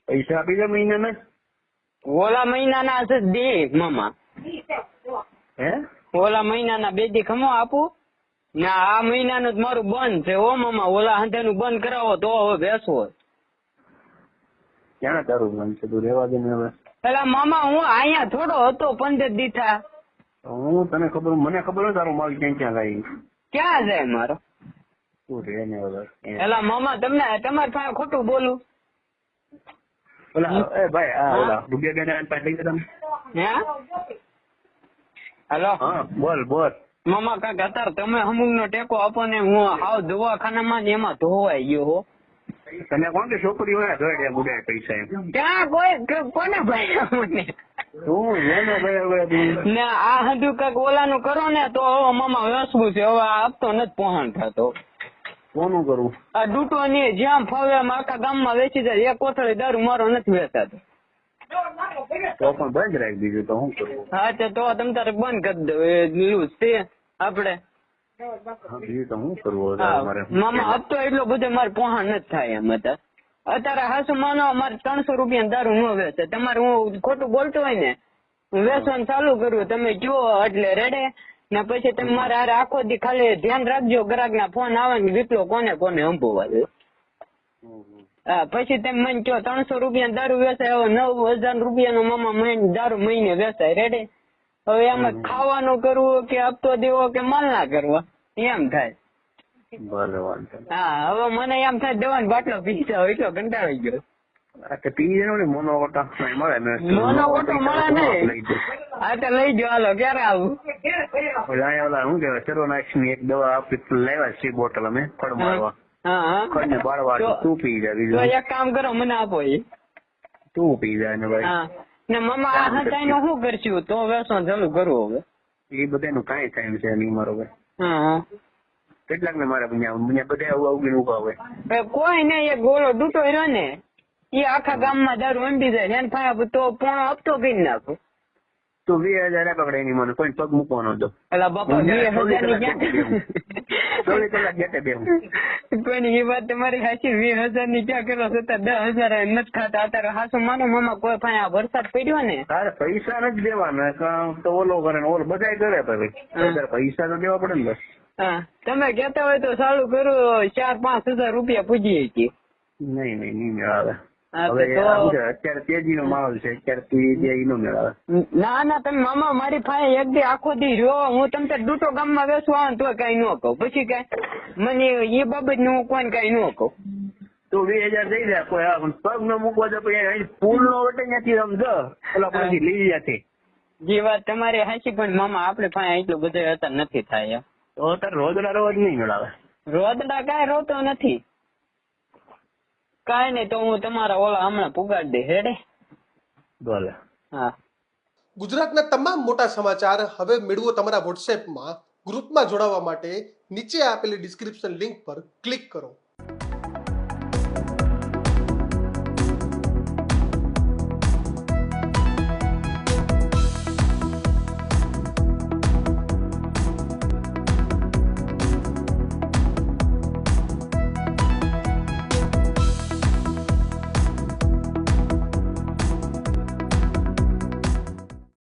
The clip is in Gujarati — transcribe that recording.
પૈસા આપી દે મહિનાના. ઓલા મહિનાના છે દે મામા. હે ઓલા મહિનાના 2 દી ખમો આપું ને આ મહિનાનું જ મારું બંધ છે. ઓ મામા ઓલા હાંધેનું બંધ કરાવો તો હવે બેસવો. ક્યાં તારું બંધ છે? તું રેવા દે ને હવે. પેલા મામા હું અહીંયા થોડો હતો 15 દી થા. હું તને ખબર, મને ખબર હોય તારો માલ ક્યાં ક્યાં લાવી. ક્યાં જાય મારો? તું રે ને હવે. પેલા મામા તમને તમારી પાસે ખોટું બોલું? ઓલા એ ભાઈ આ ઓલા રૂપિયા બેન પાસે લઈ ગયા તમે. હે હેલો. હા બોલ બોલ. મામા કાક અત્યારે તમે અમુક નો ટેકો આપો ને હું હાવ દવાખાનામાં ને એમાં ધોવાઈ ગયો હો. તને કોણ કે છોકરી હોય ધોડે બુડાય પૈસા એમ? ક્યાં કોઈ કોને ભાઈ મને તું લેનો ભાઈ હવે ને આ હજુ કાક ઓલાનું કરો ને તો હવે મામા વેસવું છે. હવે આ આપતો નથી પહોંચ થતો. કોનું કરું? આ ડૂટો ની જ્યાં ફાવે એમ આખા ગામમાં વેચી જાય. એક કોથળી દારૂ મારો નથી વેચાતો. તો પણ બંધ રાખી દીધું તો શું કરું? હા તો તમ તારે બંધ કરી દો. એ લૂઝ છે આપડે. બીજું તો શું કરવું મારે? મામા હપ્તો એટલો બધો મારે પહોંચ નથી થાય એમ અત્યારે હાસુ માનો મારે 300 રૂપિયા દારૂ ન વેચે. તમારે હું ખોટું બોલતો હોય ને વેચવાનું ચાલુ કર્યું તમે જો એટલે રેડે ને પછી તમે મારે હારે આખો દી ખાલી ધ્યાન રાખજો. ગ્રાહક ના ફોન આવે ને વિપલો કોને કોને અંબુવા દે. હા પછી તમે મને કહો 300 રૂપિયા દારૂ વેચાય. હવે 9000 રૂપિયાનો મામા દારૂ મહિને વેચાય. રેડે હવે એમાં ખાવાનું કરવું કે હપ્તો દેવો કે માલ ના કરવા એમ થાય. હા હવે મને એમ થાય દવાનો બાટલો પી જાવ એટલો કંટાળી ગયો. મોનોકોટો મળે નહીં. હા તો લઈ જાઓ. હાલો ક્યારે આવું? શું કેવાય સેરોનાક્સ ની એક દવા આપી લાવ્યા છે બોટલ અમે ખડ મારવા. ખડ ને બાળવા તું પી જાય. એક કામ કરો મને આપો એ. તું પી જાય ને ભાઈ. ને મામા આ હતાઈ નું શું કરશું તો વેસવાનું ચાલુ કરવું હવે? એ બધાનું કાંઈ ટાઈમ છે નહીં મારો ભાઈ. કેટલાક ને મારે બધા ઉગીને ઉભા હોય. કોઈ ને એ ગોળો ડૂટો રહ્યો ને એ આખા ગામમાં દારૂ અંડી જાય. એને ફાયા તો પોણો હપ્તો કરી નાખો. તો 20,000 પકડે એની મને કોઈ પગ મૂકવાનો હતો. પેલા બાપા 20,000 ની ક્યાં 24 કલાક ગયા બે કોઈની એ વાત તમારી સાચી. 20,000 ની ક્યાં કરો છતાં 10,000 નથી ખાતા. અત્યારે હાસુ માનો મામા કોઈ પાસે વરસાદ પડ્યો ને તારે પૈસા નથી દેવાના તો ઓલો કરે ને ઓલો બધા કરે તારે પૈસા તો દેવા પડે ને બસ. હા તમે કહેતા હોય તો ચાલુ કરું 4-5 હજાર રૂપિયા પૂજી હતી. નહીં આવે. હવે અત્યારે તેજી નો માહોલ છે. અત્યારે તેજી નો મેળ આવે. ના તમે મામા મારી પાસે એક દી આખો દી રહ્યો. હું તમને ડૂટો ગામમાં વેચવા આવે તો કઈ ન કહું. પછી કઈ મને એ બાબત નું હું કોઈને કઈ ન કહું. તો 20,000 દઈ દે. કોઈ પગ ન મૂકવા તો ફૂલ નો વટે ત્યાંથી સમજો પેલા પછી લઈ જતી. જે વાત તમારી હાચી પણ મામા આપડે પાસે એટલું બધું અત્યારે નથી થાય. તો અત્યારે રોજડા રોજ નહીં મેળાવે. રોજડા કઈ રોતો નથી. કઈ નઈ તો હું તમારા ઓલા હમણાં પુગાડી દે. હેડે બોલે. હા. ગુજરાતના તમામ મોટા સમાચાર હવે મેળવો તમારા વોટ્સએપમાં. ગ્રુપમાં જોડાવા માટે નીચે આપેલી ડિસ્ક્રિપ્શન લિંક પર ક્લિક કરો.